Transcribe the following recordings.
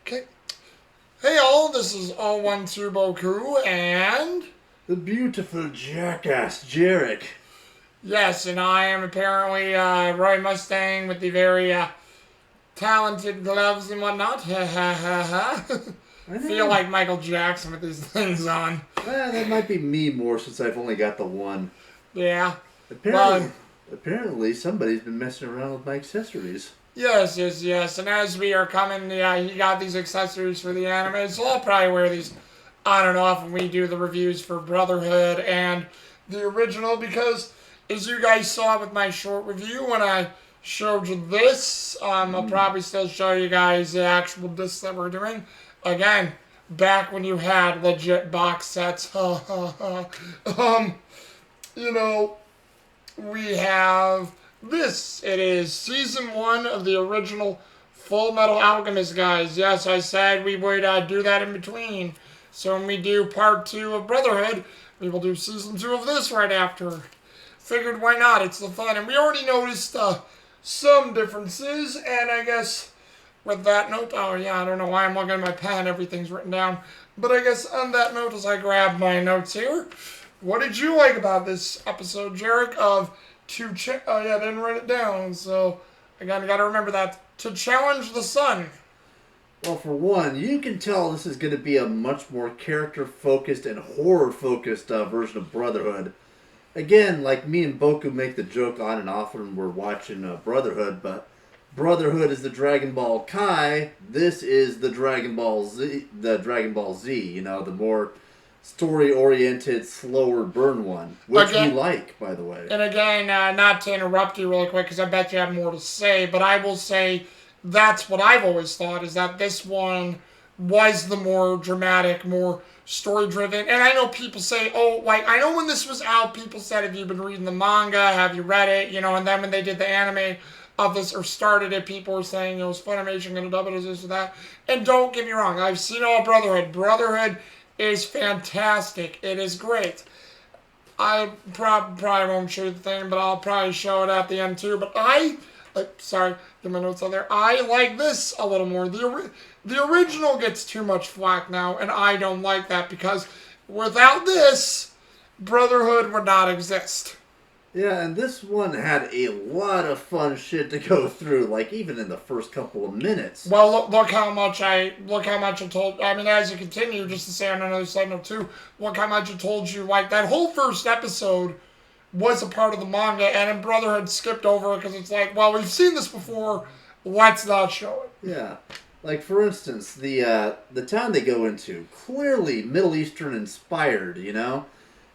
Okay. Hey all, this is 012 Boku, and... The beautiful jackass Jarek. Yes, and I am apparently Roy Mustang with the very talented gloves and whatnot. Ha ha ha ha. I Feel know. like Michael Jackson with these things on. That might be me more since I've only got the one. Yeah. Apparently, But, apparently somebody's been messing around with my accessories. yes. And as we are coming, he got these accessories for the anime, so I'll probably wear these on and off when we do the reviews for Brotherhood and the original, because as you guys saw with my short review when I showed you this, I'll probably still show you guys the actual disc that we're doing. Again, back when you had legit box sets. You know, we have this. It is season 1 of the original Fullmetal Alchemist, guys. Yes, I said we would do that in between. So when we do part 2 of Brotherhood, we will do season 2 of this right after. Figured why not? It's the fun. And we already noticed some differences. And I guess with that note, oh yeah, I don't know why I'm looking at my pen. Everything's written down. But I guess on that note, as I grab my notes here, what did you like about this episode, Jarek, of oh yeah, I didn't write it down, so again, I gotta remember that. To challenge the sun. Well, for one, you can tell this is going to be a much more character-focused and horror-focused version of Brotherhood. Again, like me and Boku make the joke on and off when we're watching Brotherhood, but Brotherhood is the Dragon Ball Kai. This is the Dragon Ball Z. The Dragon Ball Z. You know, the more story-oriented, slower burn one, which we Again, like, by the way. and again, not to interrupt you really quick, because I bet you have more to say, but I will say that's what I've always thought, is that this one was the more dramatic, more story-driven. And I know people say, oh, like, I know when this was out, people said, have you been reading the manga? Have you read it? You know, and then when they did the anime of this, or started it, people were saying, is Funimation going to dub it as this or that? And don't get me wrong, I've seen all Brotherhood. Brotherhood is fantastic. It is great. I probably won't show the thing, but I'll probably show it at the end too. But sorry, get my notes on there. I like this a little more. The original gets too much flack now, and I don't like that, because without this, Brotherhood would not exist. Yeah, and this one had a lot of fun shit to go through, like even in the first couple of minutes. Well, look how much I told. I mean, as you continue, just to say on another side note too, look how much I told you. Like that whole first episode was a part of the manga, and in Brotherhood skipped over it because it's like, well, we've seen this before. Let's not show it. Yeah. Like for instance, the town they go into, clearly Middle Eastern inspired, you know?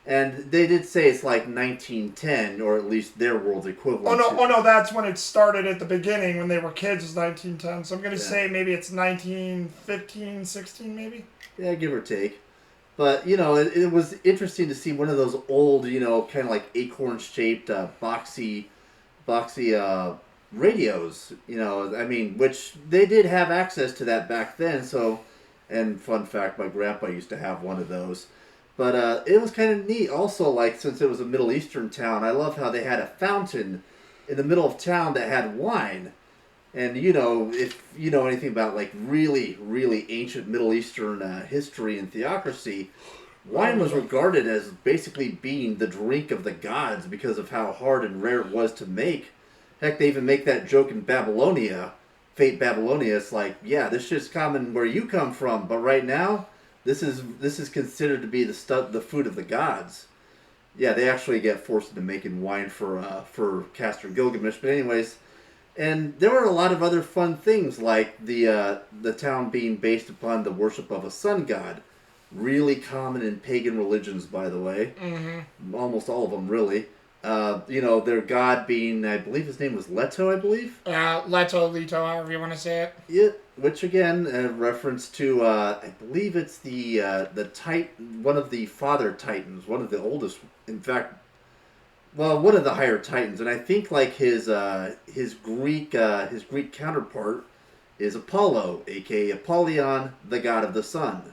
And they did say it's like 1910, or at least their world's equivalent. Oh no, that's when it started at the beginning when they were kids, is 1910. So I'm gonna say maybe it's 1915, 16 maybe. Yeah, give or take. But you know, it was interesting to see one of those old, you know, kind of like acorn-shaped, boxy radios. You know, I mean, which they did have access to that back then. So, and fun fact, my grandpa used to have one of those. But it was kind of neat. Also, like, since it was a Middle Eastern town, I love how they had a fountain in the middle of town that had wine. And, you know, if you know anything about, like, really, really ancient Middle Eastern history and theocracy, wine was regarded as basically being the drink of the gods because of how hard and rare it was to make. Heck, they even make that joke in Babylonia, Fate Babylonia. It's like, yeah, this shit's common where you come from, but right now, this is considered to be the food of the gods. Yeah, they actually get forced into making wine for Castor Gilgamesh. But anyways, and there were a lot of other fun things, like the town being based upon the worship of a sun god, really common in pagan religions, by the way. Mm-hmm. Almost all of them, really. You know, their god being, I believe his name was Leto, I believe. Leto, however you want to say it. Yeah, which again, a reference to, I believe it's the one of the father titans, one of the oldest, in fact, well, one of the higher titans, and I think like his Greek counterpart is Apollo, aka Apollyon, the god of the sun.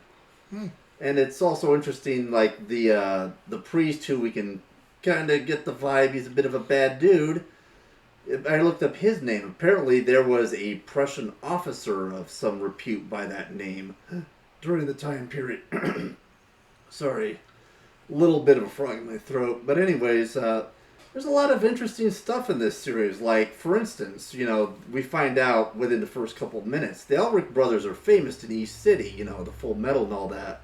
And it's also interesting, like the priest, who we can kind of get the vibe he's a bit of a bad dude, I looked up his name. Apparently, there was a Prussian officer of some repute by that name during the time period. Sorry, little bit of a frog in my throat. But anyways, there's a lot of interesting stuff in this series. Like, for instance, we find out within the first couple of minutes, the Elric brothers are famous in East City, the Full Metal and all that.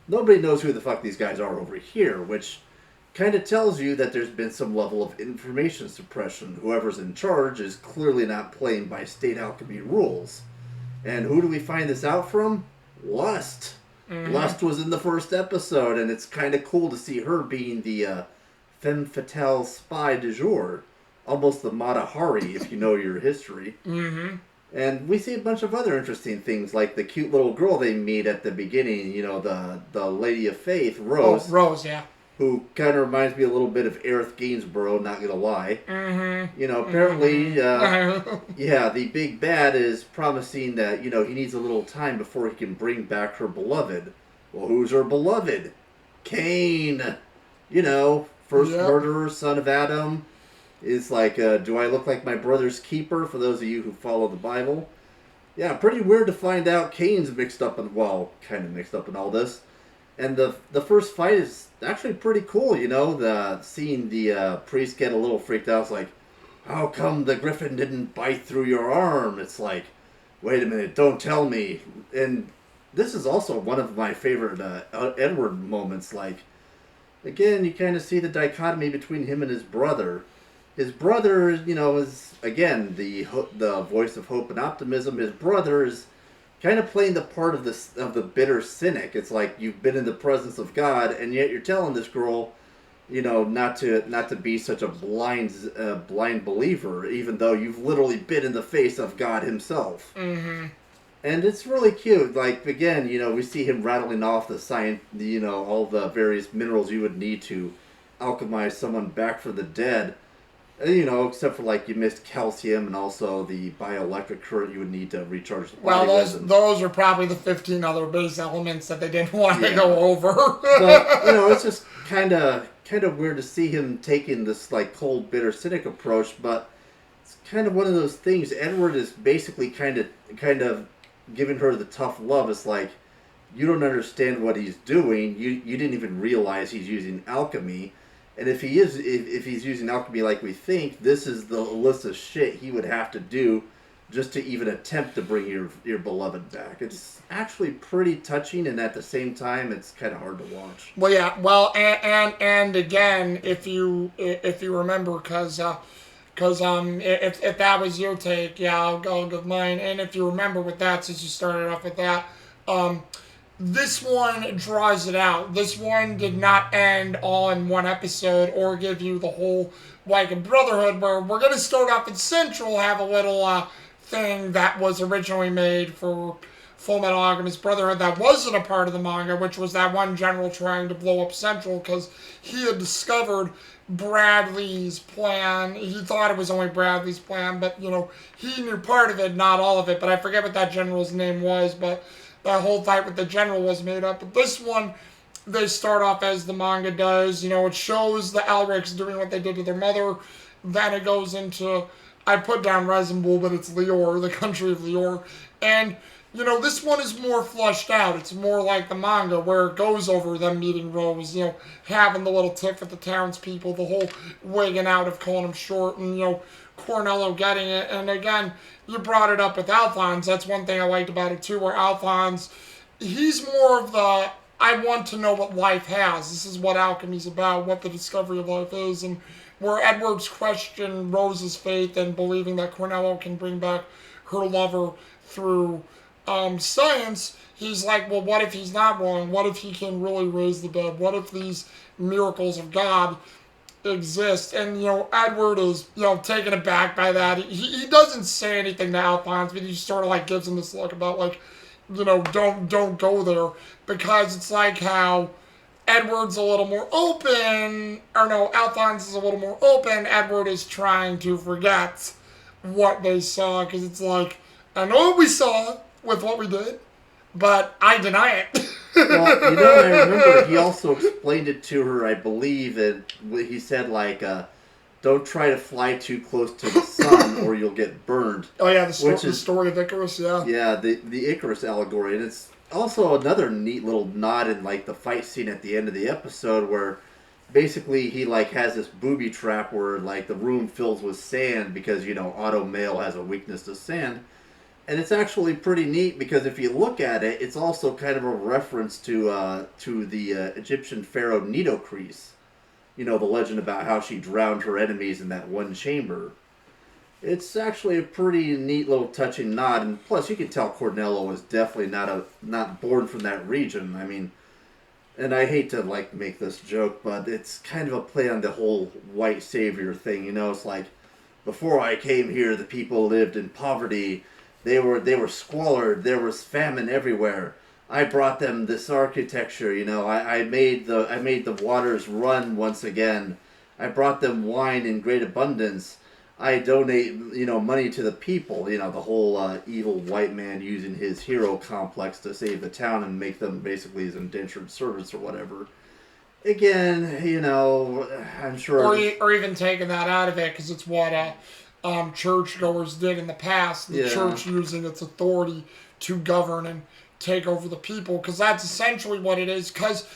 Nobody knows who the fuck these guys are over here, which kind of tells you that there's been some level of information suppression. Whoever's in charge is clearly not playing by state alchemy rules. And who do we find this out from? Lust. Mm-hmm. Lust was in the first episode, and it's kind of cool to see her being the femme fatale spy du jour. Almost the Mata Hari, if you know your history. Mm-hmm. And we see a bunch of other interesting things, like the cute little girl they meet at the beginning, the Lady of Faith, Rose. Oh, Rose, yeah. Who kind of reminds me a little bit of Aerith Gainsborough, not gonna lie. Mm-hmm. Apparently, the big bad is promising that, he needs a little time before he can bring back her beloved. Well, who's her beloved? Cain. First murderer, son of Adam. Is like, do I look like my brother's keeper, for those of you who follow the Bible? Yeah, pretty weird to find out Cain's kind of mixed up in all this. And the first fight is actually pretty cool, seeing the priest get a little freaked out. It's like, how come the griffin didn't bite through your arm? It's like, wait a minute, don't tell me. And this is also one of my favorite Edward moments. Like, again, you kind of see the dichotomy between him and his brother. His brother, is, again, the voice of hope and optimism. His brother is kind of playing the part of the bitter cynic. It's like, you've been in the presence of God, and yet you're telling this girl, not to be such a blind believer, even though you've literally been in the face of God himself. Mm-hmm. And it's really cute. Like, again, we see him rattling off the science, all the various minerals you would need to alchemize someone back from the dead. Except for, like, you missed calcium and also the bioelectric current you would need to recharge the body. Well, those are probably the 15 other base elements that they didn't want to go over. But, it's just kind of weird to see him taking this, like, cold, bitter, cynic approach, but it's kind of one of those things. Edward is basically kind of giving her the tough love. It's like, you don't understand what he's doing. You didn't even realize he's using alchemy. And if he's using alchemy like we think, this is the list of shit he would have to do just to even attempt to bring your beloved back. It's actually pretty touching, and at the same time, it's kind of hard to watch. Well, yeah. Well, and again, if you remember, because if that was your take, yeah, I'll give mine. And if you remember with that, since you started off with that, this one draws it out. This one did not end all in one episode or give you the whole, like, a Brotherhood, where we're going to start off in Central, have a little thing that was originally made for Fullmetal Alchemist Brotherhood that wasn't a part of the manga, which was that one general trying to blow up Central because he had discovered Bradley's plan. He thought it was only Bradley's plan, but, he knew part of it, not all of it. But I forget what that general's name was, but that whole fight with the general was made up. But this one, they start off as the manga does. It shows the Elrics doing what they did to their mother. Then it goes into, I put down Resemble, but it's Lior, the country of Lior. And, this one is more fleshed out. It's more like the manga, where it goes over them meeting Rose, having the little tiff with the townspeople, the whole wigging out of calling him short, and, Cornello getting it. And again, you brought it up with Alphonse. That's one thing I liked about it too, where Alphonse, he's more of the, I want to know what life has. This is what alchemy's about, what the discovery of life is. And where Edward's questioned Rose's faith and believing that Cornello can bring back her lover through science, he's like, well, what if he's not wrong? What if he can really raise the dead? What if these miracles of God exist? And Edward is taken aback by that. He doesn't say anything to Alphonse, but he sort of like gives him this look about like, don't go there, because it's like how Edward's a little more open, or no, Alphonse is a little more open. Edward is trying to forget what they saw, because it's like, I know what we saw with what we did, but I deny it. Well, I remember he also explained it to her, I believe, and he said, like, don't try to fly too close to the sun or you'll get burned. Oh yeah, the story of Icarus, yeah. Yeah, the Icarus allegory. And it's also another neat little nod in like the fight scene at the end of the episode where basically he like has this booby trap where like the room fills with sand because, you know, auto male has a weakness to sand. And it's actually pretty neat because if you look at it, it's also kind of a reference to the Egyptian pharaoh Nitocris. You know, the legend about how she drowned her enemies in that one chamber. It's actually a pretty neat little touching nod, and plus you can tell Cornello was definitely not born from that region. I mean, and I hate to like make this joke, but it's kind of a play on the whole white savior thing. You know, it's like before I came here, the people lived in poverty. They were squalid. There was famine everywhere. I brought them this architecture. You know, I made the waters run once again. I brought them wine in great abundance. I donate, you know, money to the people. You know, the whole evil white man using his hero complex to save the town and make them basically his indentured servants or whatever. Again, you know, I'm sure. Or even taking that out of it because it's what churchgoers did in the past. The church using its authority to govern and take over the people, because that's essentially what it is. Because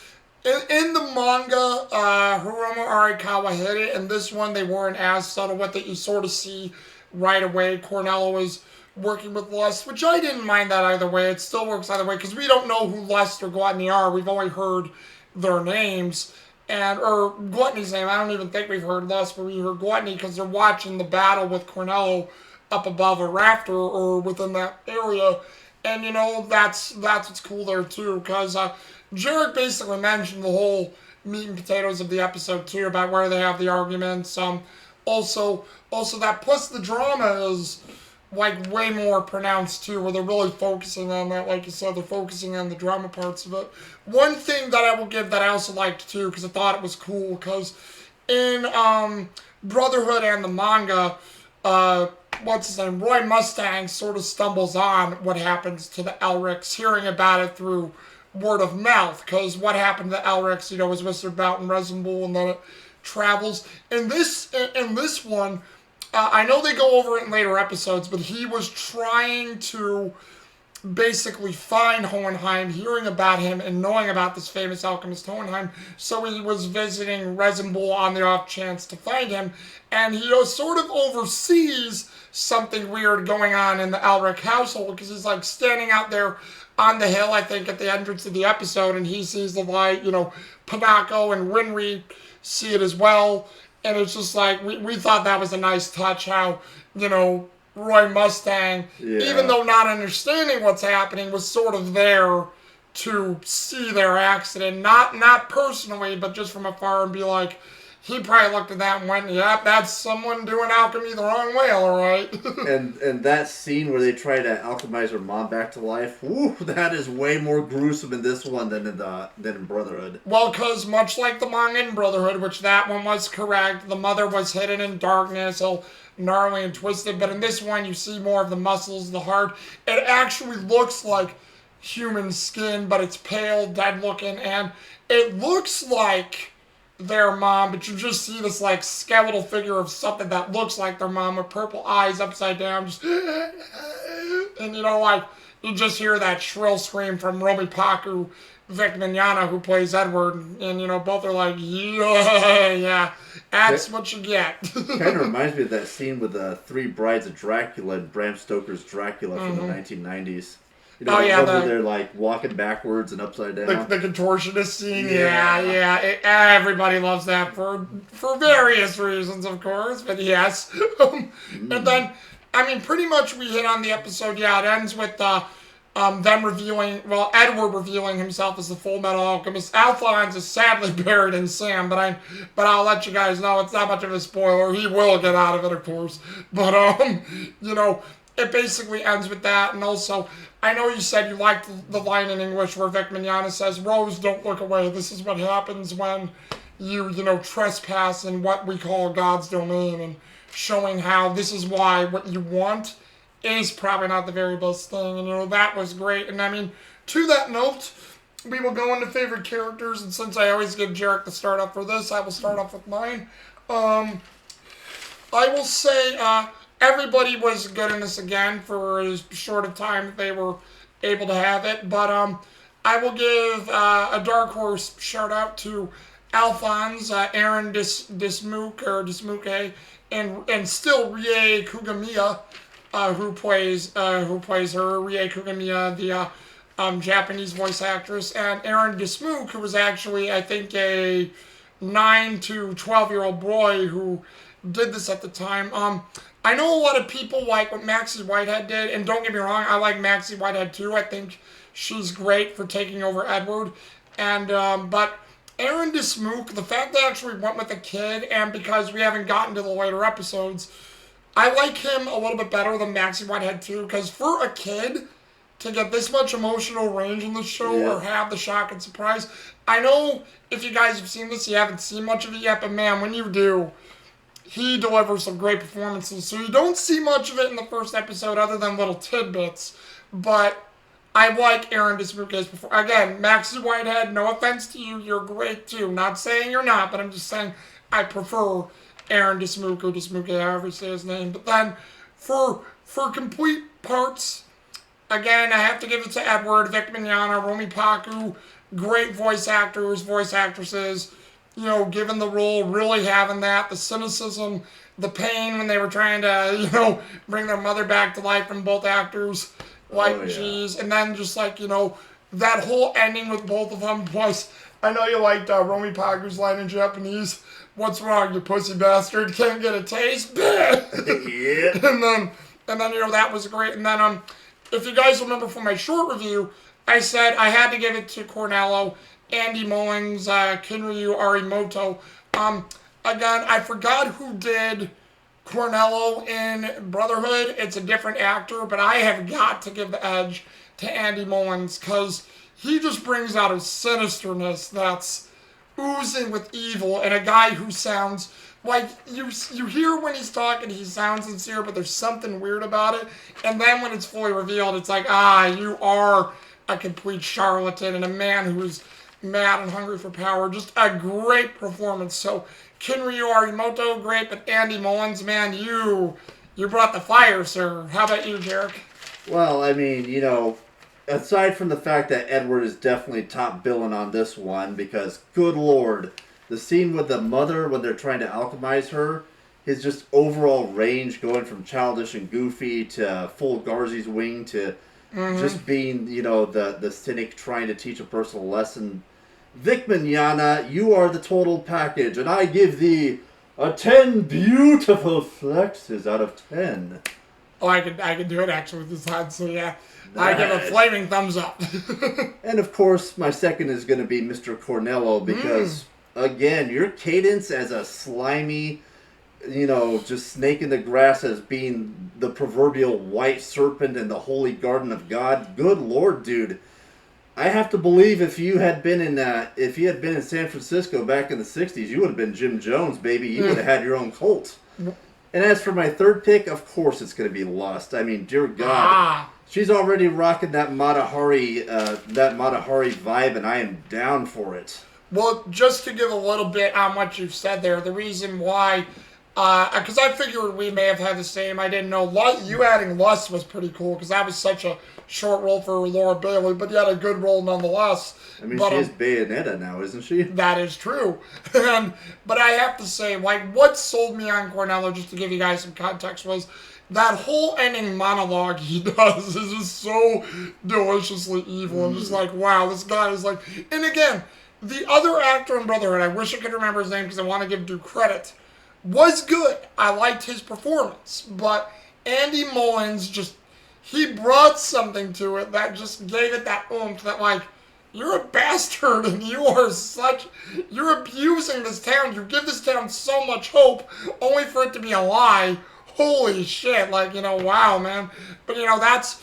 in the manga, Hiromu Arikawa hit it, and this one they weren't as subtle with it. You sort of see right away Cornello is working with Lust, which I didn't mind that either way. It still works either way, because we don't know who Lust or Gluttony are. We've only heard their names. Or Gluttony's name. I don't even think we've heard Lust, but we heard Gluttony because they're watching the battle with Cornello up above a rafter or within that area. And, you know, that's what's cool there, too, because Jarek basically mentioned the whole meat and potatoes of the episode, too, about where they have the arguments. Also that, plus the drama is, like, way more pronounced, too, where they're really focusing on that. Like you said, they're focusing on the drama parts of it. One thing that I will give that I also liked, too, because I thought it was cool, because in Brotherhood and the manga, what's his name, Roy Mustang sort of stumbles on what happens to the Elrics, hearing about it through word of mouth, because what happened to the Elrics, you know, was whispered about in Resin Bull, and then it travels. In this one, I know they go over it in later episodes, but he was trying to basically find Hohenheim, hearing about him and knowing about this famous alchemist Hohenheim, so he was visiting Resin Bull on the off chance to find him, and he sort of oversees something weird going on in the Elric household, because he's like standing out there on the hill, I think, at the entrance of the episode, and he sees the light. You know, Panako and Winry see it as well, and it's just like, we thought that was a nice touch, how, you know, Roy Mustang, even though not understanding what's happening, was sort of there to see their accident, not personally, but just from afar, and be like, he probably looked at that and went, yep, that's someone doing alchemy the wrong way, all right. and that scene where they try to alchemize her mom back to life, woo, that is way more gruesome in this one than in Brotherhood. Well, because much like the manga in Brotherhood, which that one was correct, the mother was hidden in darkness, all gnarly and twisted, but in this one you see more of the muscles, the heart. It actually looks like human skin, but it's pale, dead looking, and it looks like their mom, but you just see this like skeletal figure of something that looks like their mom with purple eyes upside down, just and you know, like, you just hear that shrill scream from Romy Paku, Vic Mignogna, who plays Edward, and you know, both are like, yeah, that's what you get. Kind of reminds me of that scene with the Three Brides of Dracula and Bram Stoker's Dracula from the 1990s. You know, where they're like walking backwards and upside down. The contortionist scene, yeah. Everybody loves that for various reasons, of course, but yes. And then, I mean, pretty much we hit on the episode. Yeah, it ends with them revealing, well, Edward revealing himself as the Fullmetal Alchemist. Alphonse is sadly buried in sand, but I'll let you guys know it's not much of a spoiler. He will get out of it, of course. But you know, it basically ends with that, and also, I know you said you liked the line in English where Vic Mignogna says, "Rose, don't look away. This is what happens when you know, trespass in what we call God's domain," and showing how this is why what you want is probably not the very best thing. And, you know, that was great. And, I mean, to that note, we will go into favorite characters, and since I always give Jarek the start off for this, I will start off with mine. I will say everybody was good in this again for as short a time that they were able to have it. But I will give a dark horse shout out to Alphonse, Aaron Dismuke or Dismuke, and still Rie Kugamiya, who plays her, Rie Kugamiya, the Japanese voice actress, and Aaron Dismuke, who was actually I think a 9 to 12-year-old boy who did this at the time. I know a lot of people like what Maxie Whitehead did, and don't get me wrong, I like Maxie Whitehead too. I think she's great for taking over Edward, and but Aaron Dismuke, the fact they actually went with a kid, and because we haven't gotten to the later episodes, I like him a little bit better than Maxie Whitehead too. Because for a kid to get this much emotional range in the show Yeah. or have the shock and surprise, I know if you guys have seen this, you haven't seen much of it yet, but man, when you do, he delivers some great performances. So you don't see much of it in the first episode other than little tidbits. But I like Aaron Dismuke's performance. Again, Maxie Whitehead, no offense to you, you're great too. Not saying you're not, but I'm just saying I prefer Aaron Dismuke or Dismuke, however you say his name. But then for complete parts, again, I have to give it to Edward, Vic Mignogna, Romy Paku, great voice actors, voice actresses. You know, given the role, really having that, the cynicism, the pain when they were trying to, bring their mother back to life from both actors. Like, Oh, yeah. geez. And then just like, that whole ending with both of them. Plus, I know you liked Romy Paku's line in Japanese. What's wrong, you pussy bastard? Can't get a taste? Yeah. And then that was great. And then if you guys remember from my short review, I said I had to give it to Cornello, Andy Mullins, Kinryu Arimoto. Again, I forgot who did Cornello in Brotherhood. It's a different actor, but I have got to give the edge to Andy Mullins because he just brings out a sinisterness that's oozing with evil, and a guy who sounds like you hear when he's talking, he sounds sincere, but there's something weird about it. And then when it's fully revealed, it's like, you are a complete charlatan and a man who's mad and hungry for power. Just a great performance. So Kinryu Arimoto, great, but Andy Mullins, man, you brought the fire, sir. How about you, Jarek? Well, I mean, aside from the fact that Edward is definitely top billing on this one, because good lord, the scene with the mother when they're trying to alchemize her, his just overall range going from childish and goofy to full Garzy's wing to just being, the cynic trying to teach a person a lesson. Vic Mignogna, you are the total package, and I give thee a 10 beautiful flexes out of 10. Oh, I could do it actually with this hand, so yeah. I give a flaming thumbs up. And of course, my second is going to be Mr. Cornello because, again, your cadence as a slimy, just snake in the grass as being the proverbial white serpent in the holy garden of God. Good Lord, dude. I have to believe if you had been in San Francisco back in the 60s, you would have been Jim Jones, baby. You would have had your own cult. And as for my third pick, of course it's going to be Lust. I mean, dear God. She's already rocking that Matahari vibe, and I am down for it. Well, just to give a little bit on what you said there, the reason why, because I figured we may have had the same. I didn't know. You adding Lust was pretty cool because that was such a short role for Laura Bailey, but you had a good role nonetheless. I mean, she is Bayonetta now, isn't she? That is true. But I have to say, what sold me on Cornello, just to give you guys some context, was that whole ending monologue he does is just so deliciously evil. And just like, wow, this guy is like... And again, the other actor in Brotherhood, I wish I could remember his name because I want to give due credit, was good. I liked his performance. But Andy Mullins he brought something to it that just gave it that oomph that you're a bastard and you're abusing this town. You give this town so much hope only for it to be a lie. Holy shit, wow, man. But, that's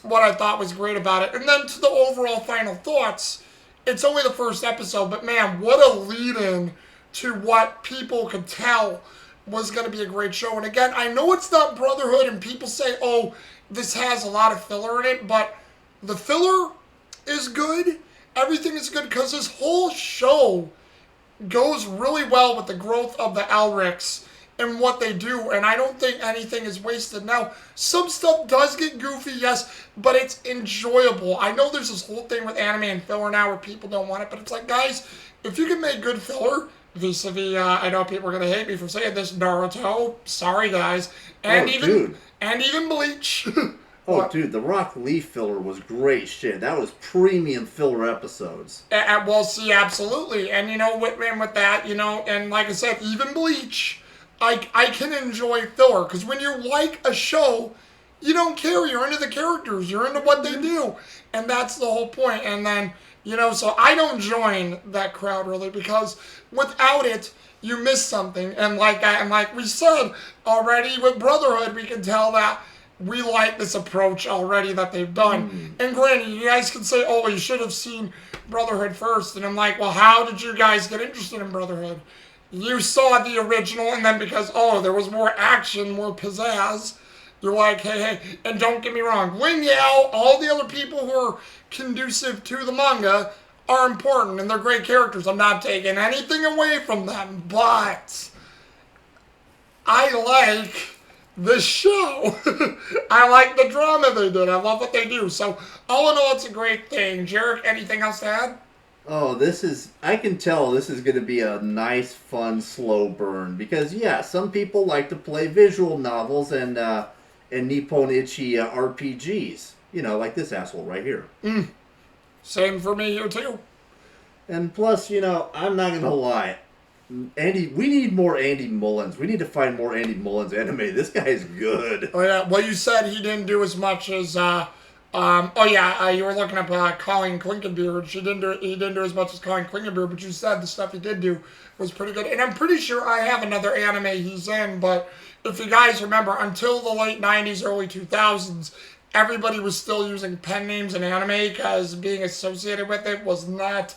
what I thought was great about it. And then to the overall final thoughts, it's only the first episode, but man, what a lead-in to what people could tell was going to be a great show. And again, I know it's not Brotherhood, and people say, oh, this has a lot of filler in it, but the filler is good. Everything is good because this whole show goes really well with the growth of the Elrics in what they do, and I don't think anything is wasted. Now, some stuff does get goofy, yes, but it's enjoyable. I know there's this whole thing with anime and filler now where people don't want it, but it's like, guys, if you can make good filler, vis-a-vis, I know people are gonna hate me for saying this, Naruto, sorry guys, and even Bleach. Oh, dude, the Rock Lee filler was great shit. That was premium filler episodes. Well, see, absolutely. And, with that, and like I said, even Bleach, I can enjoy filler. Because when you like a show, you don't care. You're into the characters. You're into what they do. And that's the whole point. And then, so I don't join that crowd, really, because without it, you miss something. And like we said already with Brotherhood, we can tell that we like this approach already that they've done. And granted, you guys can say, oh, you should have seen Brotherhood first. And I'm like, well, how did you guys get interested in Brotherhood? You saw the original, and then because, there was more action, more pizzazz, you're like, hey. And don't get me wrong, Wing Yao, all the other people who are conducive to the manga are important, and they're great characters. I'm not taking anything away from them, but I like this show. I like the drama they did. I love what they do. So, all in all, it's a great thing. Jarek, anything else to add? Oh, I can tell this is going to be a nice, fun, slow burn. Because, some people like to play visual novels and Nippon-ichi RPGs. Like this asshole right here. Same for me here, too. And plus, I'm not going to lie. We need more Andy Mullins. We need to find more Andy Mullins anime. This guy's good. Oh yeah, well you said he didn't do as much as you were looking up Colin Clinkenbeard. He didn't do as much as Colin Clinkenbeard, but you said the stuff he did do was pretty good. And I'm pretty sure I have another anime he's in, but if you guys remember, until the late 90s, early 2000s, everybody was still using pen names in anime because being associated with it was not...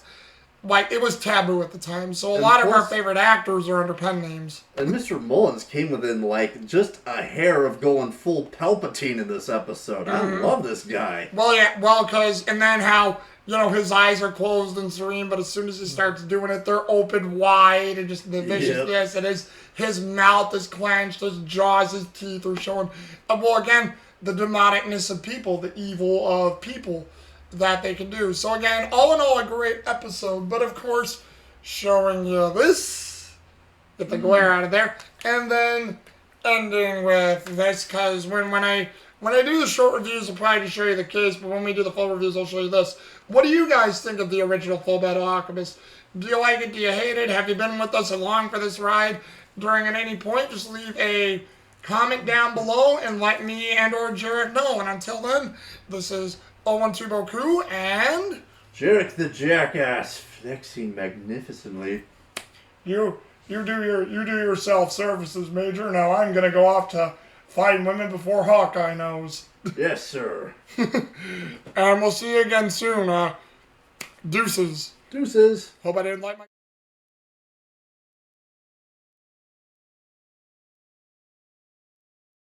it was taboo at the time, so a lot of our favorite actors are under pen names. And Mr. Mullins came within, just a hair of going full Palpatine in this episode. I love this guy. And then how, his eyes are closed and serene, but as soon as he starts doing it, they're open wide, and just the viciousness, and his mouth is clenched, his jaws, his teeth are showing. Again, the demonicness of people, the evil of people that they can do. So again, all in all, a great episode, but of course, showing you this, get the glare out of there, and then ending with this, because when I do the short reviews, I'll probably show you the case, but when we do the full reviews, I'll show you this. What do you guys think of the original Fullmetal Alchemist? Do you like it? Do you hate it? Have you been with us along for this ride during at any point? Just leave a comment down below and let me and or Jarek know. And until then, this is 012 Boku and Jarek the Jackass, flexing magnificently. You do your self-services, Major. Now I'm gonna go off to find women before Hawkeye knows. Yes, sir. And we'll see you again soon. Deuces. Deuces. Hope I didn't like my